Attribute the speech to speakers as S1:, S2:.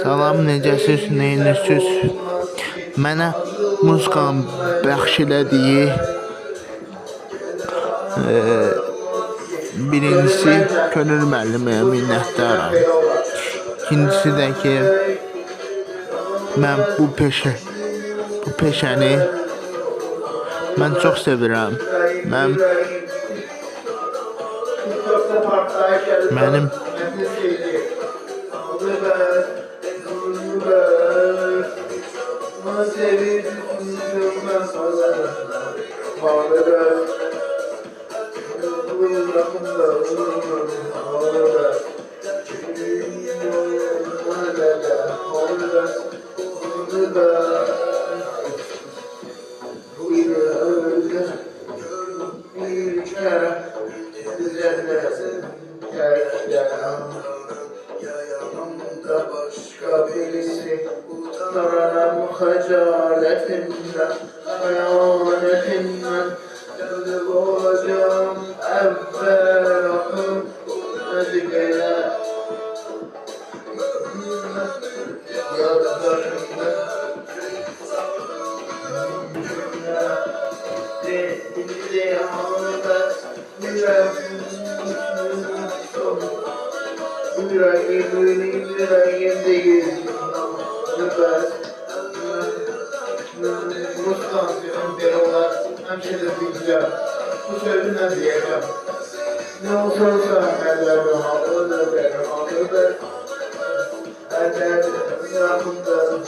S1: Salam, necəsiz, neyinisiz? Mənə musiqanın bəxş elədiyi birincisi Könül müəlliməyə minnətdaram. İkincisi də ki, mən bu peşəni mən çox sevirəm. Mənim başka birisi utanan hacaletinden, hayaletinden Yazık olacağım evvel akım ezgele Yazlarımda Denizi ağırda Yüreğim değil Mustasyonum bir olan hemşire diyeceğim Bu sözü ne diyeceğim Ne olursa ellerim alır benim alır Ellerim yanımda